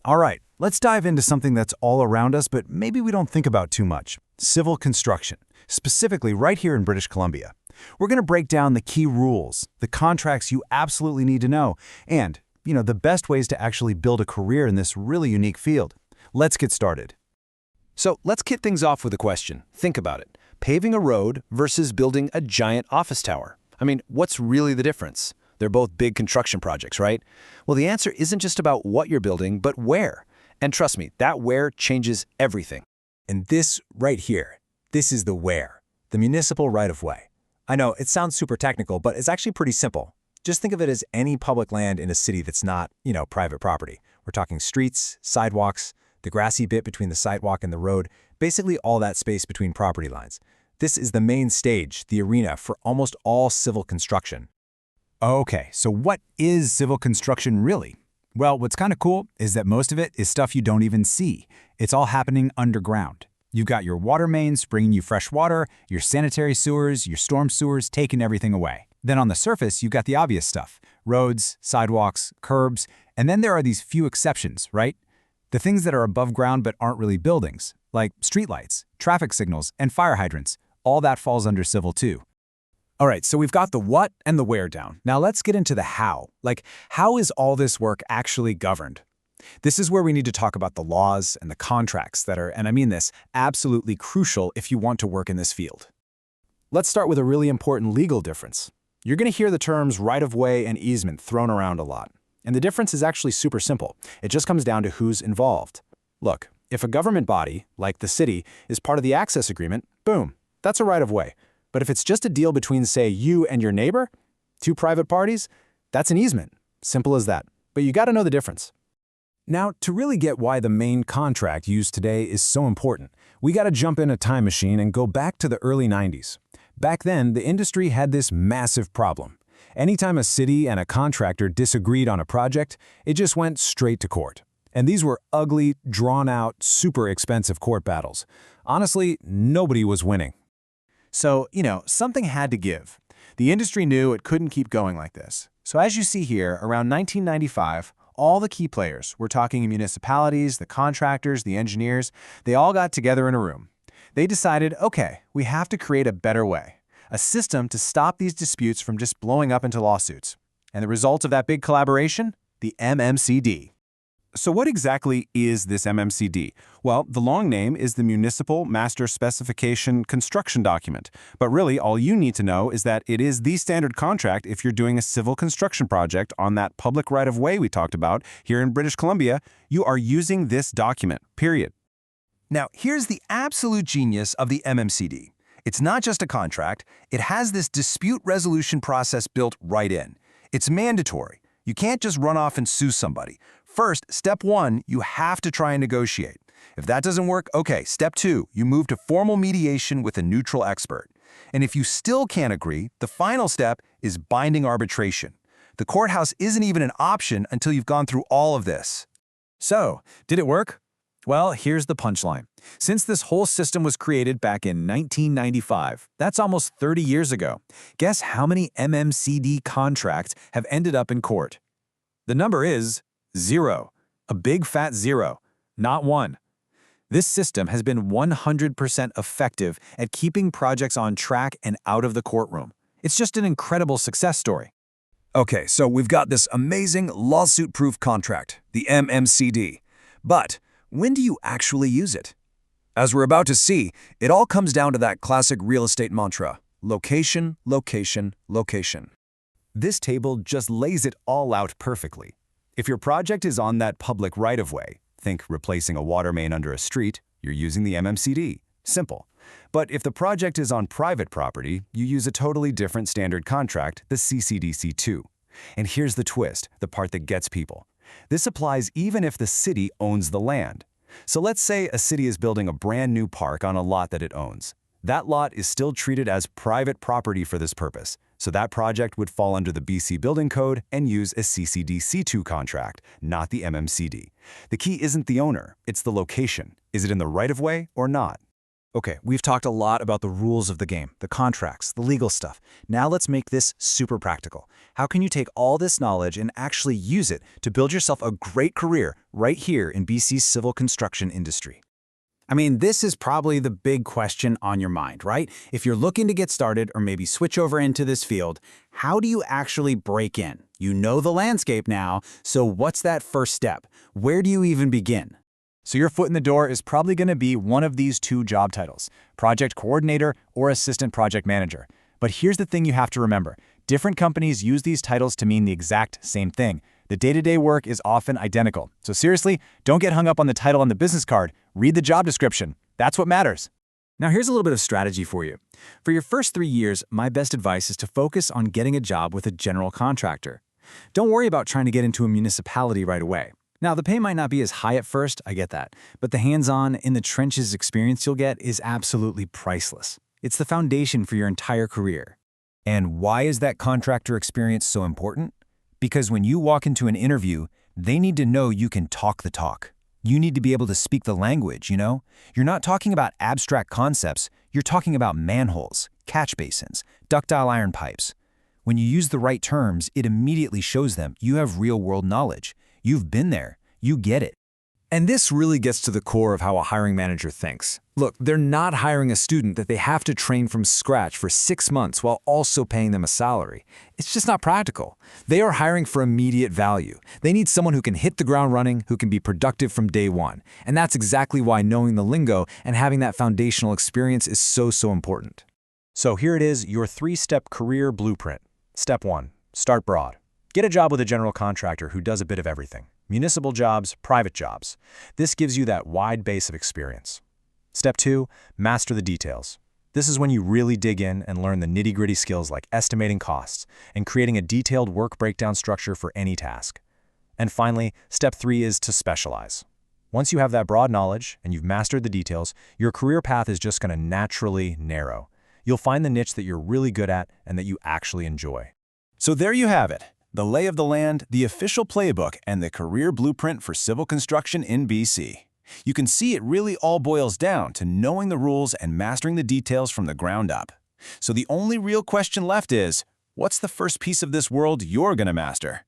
All right, let's dive into something that's all around us, but maybe we don't think about too much. Civil construction, specifically right here in British Columbia. We're going to break down the key rules, the contracts you absolutely need to know, and, the best ways to actually build a career in this really unique field. Let's get started. So let's kick things off with a question. Think about it. Paving a road versus building a giant office tower. I mean, what's really the difference? They're both big construction projects, right? Well, the answer isn't just about what you're building, but where. And trust me, that where changes everything. And this right here, this is the where, the municipal right-of-way. I know, it sounds super technical, but it's actually pretty simple. Just think of it as any public land in a city that's not, private property. We're talking streets, sidewalks, the grassy bit between the sidewalk and the road, basically all that space between property lines. This is the main stage, the arena for almost all civil construction. Okay, so what is civil construction really? Well, what's kind of cool is that most of it is stuff you don't even see. It's all happening underground. You've got your water mains bringing you fresh water, your sanitary sewers, your storm sewers taking everything away. Then on the surface, you've got the obvious stuff: roads, sidewalks, curbs, and then there are these few exceptions, right? The things that are above ground but aren't really buildings, like streetlights, traffic signals, and fire hydrants. All that falls under civil too. All right, so we've got the what and the where down. Now let's get into the how. How is all this work actually governed? This is where we need to talk about the laws and the contracts that are, and I mean this, absolutely crucial if you want to work in this field. Let's start with a really important legal difference. You're going to hear the terms right-of-way and easement thrown around a lot. And the difference is actually super simple. It just comes down to who's involved. Look, if a government body, like the city, is part of the access agreement, boom, that's a right-of-way. But if it's just a deal between, say, you and your neighbor, two private parties, that's an easement. Simple as that. But you got to know the difference. Now, to really get why the main contract used today is so important, we got to jump in a time machine and go back to the early 90s. Back then, the industry had this massive problem. Anytime a city and a contractor disagreed on a project, it just went straight to court. And these were ugly, drawn-out, super expensive court battles. Honestly, nobody was winning. So, something had to give. The industry knew it couldn't keep going like this. So as you see here, around 1995, all the key players, we're talking municipalities, the contractors, the engineers, they all got together in a room. They decided, okay, we have to create a better way, a system to stop these disputes from just blowing up into lawsuits. And the result of that big collaboration? The MMCD. So what exactly is this MMCD? Well, the long name is the Municipal Master Specification Construction Document. But really, all you need to know is that it is the standard contract if you're doing a civil construction project on that public right-of-way we talked about here in British Columbia. You are using this document, period. Now, here's the absolute genius of the MMCD. It's not just a contract, it has this dispute resolution process built right in. It's mandatory. You can't just run off and sue somebody. First, step one, you have to try and negotiate. If that doesn't work, okay, step two, you move to formal mediation with a neutral expert. And if you still can't agree, the final step is binding arbitration. The courthouse isn't even an option until you've gone through all of this. So, did it work? Well, here's the punchline. Since this whole system was created back in 1995, that's almost 30 years ago, guess how many MMCD contracts have ended up in court? The number is 0. A big fat 0. Not 1. This system has been 100% effective at keeping projects on track and out of the courtroom. It's just an incredible success story. Okay, so we've got this amazing lawsuit-proof contract, the MMCD. But when do you actually use it? As we're about to see, it all comes down to that classic real estate mantra: location, location, location. This table just lays it all out perfectly. If your project is on that public right-of-way, think replacing a water main under a street, you're using the MMCD. Simple. But if the project is on private property, you use a totally different standard contract, the CCDC2. And here's the twist, the part that gets people. This applies even if the city owns the land. So let's say a city is building a brand new park on a lot that it owns. That lot is still treated as private property for this purpose. So that project would fall under the BC Building Code and use a CCDC2 contract, not the MMCD. The key isn't the owner, it's the location. Is it in the right-of-way or not? Okay, we've talked a lot about the rules of the game, the contracts, the legal stuff. Now let's make this super practical. How can you take all this knowledge and actually use it to build yourself a great career right here in BC's civil construction industry? I mean, this is probably the big question on your mind, right? If you're looking to get started or maybe switch over into this field, how do you actually break in? You know the landscape now, so what's that first step? Where do you even begin? So your foot in the door is probably going to be one of these two job titles, project coordinator or assistant project manager. But here's the thing you have to remember. Different companies use these titles to mean the exact same thing. The day-to-day work is often identical. So seriously, don't get hung up on the title on the business card. Read the job description. That's what matters. Now here's a little bit of strategy for you. For your first 3 years, my best advice is to focus on getting a job with a general contractor. Don't worry about trying to get into a municipality right away. Now, the pay might not be as high at first, I get that, but the hands-on, in-the-trenches experience you'll get is absolutely priceless. It's the foundation for your entire career. And why is that contractor experience so important? Because when you walk into an interview, they need to know you can talk the talk. You need to be able to speak the language, you know? You're not talking about abstract concepts, you're talking about manholes, catch basins, ductile iron pipes. When you use the right terms, it immediately shows them you have real-world knowledge. You've been there. You get it. And this really gets to the core of how a hiring manager thinks. Look, they're not hiring a student that they have to train from scratch for 6 months while also paying them a salary. It's just not practical. They are hiring for immediate value. They need someone who can hit the ground running, who can be productive from day one. And that's exactly why knowing the lingo and having that foundational experience is so important. So here it is, your 3-step career blueprint. Step 1, start broad. Get a job with a general contractor who does a bit of everything. Municipal jobs, private jobs. This gives you that wide base of experience. Step 2, master the details. This is when you really dig in and learn the nitty-gritty skills like estimating costs and creating a detailed work breakdown structure for any task. And finally, step 3 is to specialize. Once you have that broad knowledge and you've mastered the details, your career path is just going to naturally narrow. You'll find the niche that you're really good at and that you actually enjoy. So there you have it. The lay of the land, the official playbook, and the career blueprint for civil construction in BC. You can see it really all boils down to knowing the rules and mastering the details from the ground up. So the only real question left is, what's the first piece of this world you're going to master?